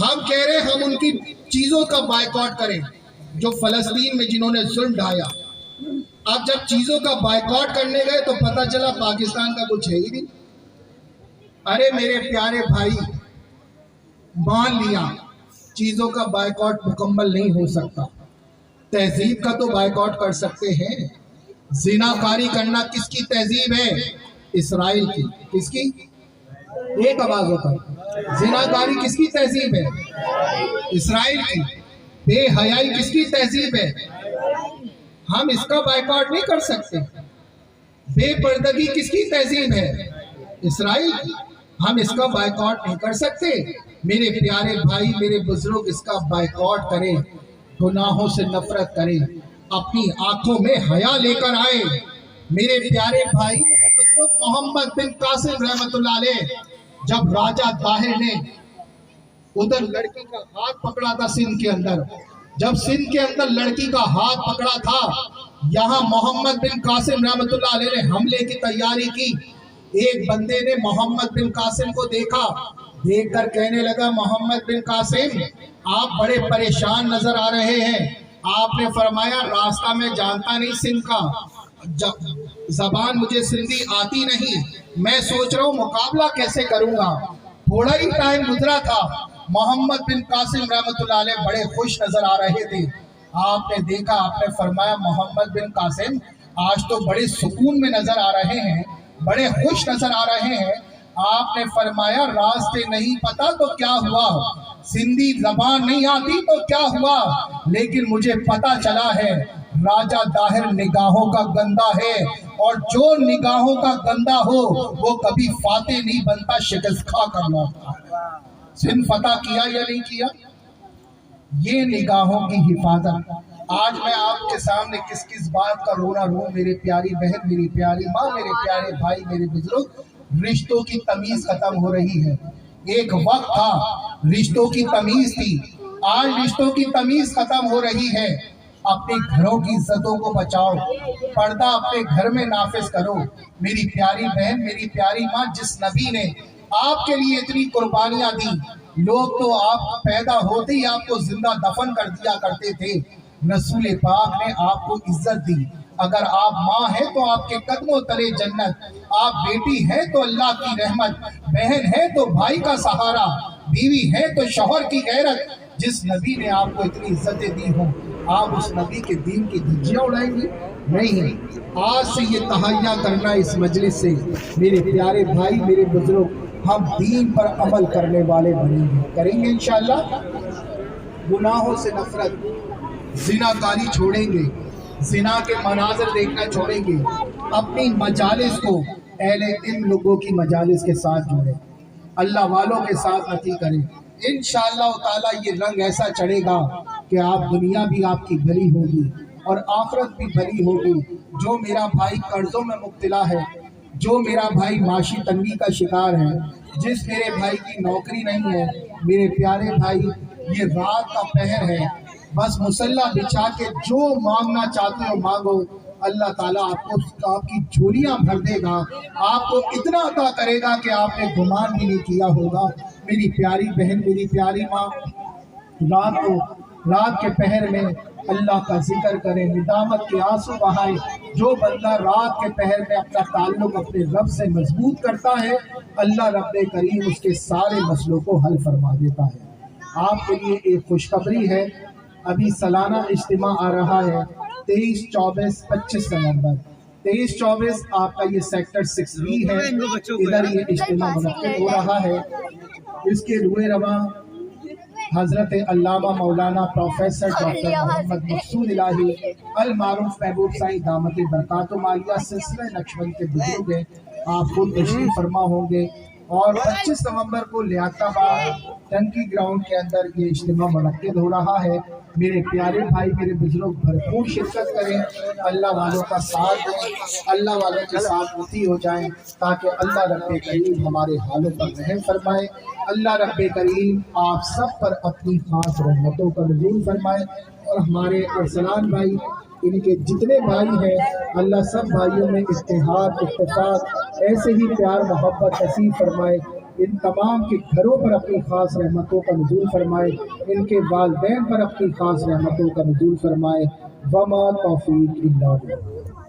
ہم کہہ رہے ہیں ہم ان کی چیزوں کا بائیکاٹ کریں جو فلسطین میں جنہوں نے ظلم ڈھایا۔ اب جب چیزوں کا بائیکاٹ کرنے گئے تو پتہ چلا پاکستان کا کچھ ہے ہی نہیں۔ ارے میرے پیارے بھائی، مان لیا چیزوں کا بائیکاٹ مکمل نہیں ہو سکتا، تہذیب کا تو بائیکاٹ کر سکتے ہیں۔ زنا کاری کرنا کس کی تہذیب ہے؟ اسرائیل کی۔ کس کی؟ ایک آواز ہوتا ہے۔ زنا کاری کس کی تہذیب ہے؟ اسرائیل کی۔ بے حیائی کس کی تہذیب ہے؟ ہم اس کا بائیکاٹ نہیں کر سکتے۔ بے پردگی کس کی تہذیب ہے؟ اسرائیل کی۔ ہم اس کا بائیکاٹ نہیں کر سکتے۔ میرے پیارے بھائی، میرے بزرگ اس کا بائیکاٹ کریں، گناہوں سے نفرت کریں، اپنی آنکھوں میں حیا لے کر آئے۔ میرے پیارے بھائی، بزرگ محمد بن قاسم رحمۃ اللہ علیہ جب راجہ طاہر نے ادھر لڑکی کا ہاتھ پکڑا تھا سندھ کے اندر، جب سندھ کے اندر لڑکی کا ہاتھ پکڑا تھا، یہاں محمد بن قاسم رحمۃ اللہ علیہ نے حملے کی تیاری کی۔ ایک بندے نے محمد بن قاسم کو دیکھا، دیکھ کر کہنے لگا محمد بن قاسم آپ بڑے پریشان نظر آ رہے ہیں۔ آپ نے فرمایا راستہ میں جانتا نہیں سندھ کا، زبان مجھے سندھی آتی نہیں، میں سوچ رہا ہوں مقابلہ کیسے کروں گا۔ تھوڑا ہی ٹائم گزرا تھا، محمد بن قاسم رحمۃ اللہ علیہ بڑے خوش نظر آ رہے تھے۔ آپ نے دیکھا، آپ نے فرمایا محمد بن قاسم آج تو بڑے سکون میں نظر آ رہے ہیں، بڑے خوش نظر آ رہے ہیں۔ آپ نے فرمایا راستے نہیں پتا تو کیا ہوا، سندھی زبان نہیں آتی تو کیا ہوا، لیکن مجھے پتا چلا ہے راجہ طاہر نگاہوں کا گندا ہے، اور جو نگاہوں کا گندا ہو وہ کبھی فاتح نہیں بنتا، شکست کھا کر لوٹتا ہے۔ سندھ فتح کیا یا نہیں کیا؟ یہ نگاہوں کی حفاظت۔ آج میں آپ کے سامنے کس کس بات کا رونا رو، میرے پیاری بہن، میری پیاری ماں، میرے پیارے بھائی، میرے بزرگ، رشتوں کی تمیز ختم ہو رہی ہے۔ ایک وقت تھا رشتوں کی تمیز تھی، آج رشتوں کی تمیز ختم ہو رہی ہے۔ اپنے گھروں کی عزتوں کو بچاؤ، پردہ اپنے گھر میں نافذ کرو۔ میری پیاری بہن، میری پیاری ماں، جس نبی نے آپ کے لیے اتنی قربانیاں دی، لوگ تو آپ پیدا ہوتے ہی آپ کو زندہ دفن کر دیا کرتے تھے، رسول پاک نے آپ کو عزت دی۔ اگر آپ ماں ہیں تو آپ کے قدموں تلے جنت، آپ بیٹی ہیں تو اللہ کی رحمت، بہن ہے تو بھائی کا سہارا، بیوی ہے تو شوہر کی غیرت۔ جس نبی نے آپ کو اتنی عزتیں دی ہوں، آپ اس نبی کے دین کی دھجیاں اڑائیں گے؟ نہیں۔ آج سے یہ تہیہ کرنا اس مجلس سے، میرے پیارے بھائی، میرے بزرگ، ہم دین پر عمل کرنے والے بنیں گے، کریں گے انشاءاللہ۔ گناہوں سے نفرت، زنا کاری چھوڑیں گے، زنا کے مناظر دیکھنا چھوڑیں گے، اپنی مجالس کو اہل علم لوگوں کی مجالس کے ساتھ جوڑیں، اللہ والوں کے ساتھ نتی کریں۔ انشاءاللہ تعالیٰ یہ رنگ ایسا چڑھے گا کہ آپ دنیا بھی آپ کی بھلی ہوگی اور آخرت بھی بھلی ہوگی۔ جو میرا بھائی قرضوں میں مبتلا ہے، جو میرا بھائی معاشی تنگی کا شکار ہے، جس میرے بھائی کی نوکری نہیں ہے، میرے پیارے بھائی، یہ رات کا پہر ہے، بس مصلح بچھا کے جو مانگنا چاہتے ہو مانگو، اللہ تعالیٰ آپ کی جھولیاں بھر دے گا، آپ کو اتنا عطا کرے گا کہ آپ نے گمان بھی نہیں کیا ہوگا۔ میری پیاری بہن، میری پیاری ماں، رات کے پہر میں اللہ کا ذکر کریں، ندامت کے آنسو بہائیں۔ جو بندہ رات کے پہر میں اپنا تعلق اپنے رب سے مضبوط کرتا ہے، اللہ رب کریم اس کے سارے مسئلوں کو حل فرما دیتا ہے۔ آپ کے لیے ایک خوشخبری ہے، ابھی سالانہ اجتماع آ رہا ہے 23، 24، 25 نومبر۔ 23، 24 آپ کا یہ سیکٹر 6B ہے، ادھر یہ اجتماع منعقد ہو رہا ہے۔ اس کے روئے رواں حضرت علامہ مولانا پروفیسر ڈاکٹر محمد مقصود الہی المعروف محبوب سائیں دامت برکاتہ عالیہ سلسلہ نقشبند کے بزرگ ہیں، آپ خود تشریف فرما ہوں گے۔ اور 25 نومبر کو لیاقت آباد ٹنکی گراؤنڈ کے اندر یہ اجتماع منعقد ہو رہا ہے۔ میرے پیارے بھائی، میرے بزرگ بھرپور شرکت کریں، اللہ والوں کا ساتھ دیں، اللہ والوں کے ساتھ متی ہو جائیں، تاکہ اللہ رب کریم ہمارے حالوں پر رحم فرمائے۔ اللہ رب کریم آپ سب پر اپنی خاص رحمتوں کا نزول فرمائے، اور ہمارے ارسلان بھائی، ان کے جتنے بھائی ہیں، اللہ سب بھائیوں میں اتحاد، اتفاق، ایسے ہی پیار محبت نصیب فرمائے۔ ان تمام کے گھروں پر اپنی خاص رحمتوں کا نزول فرمائے، ان کے والدین پر اپنی خاص رحمتوں کا نزول فرمائے۔ وما توفیق الا باللہ۔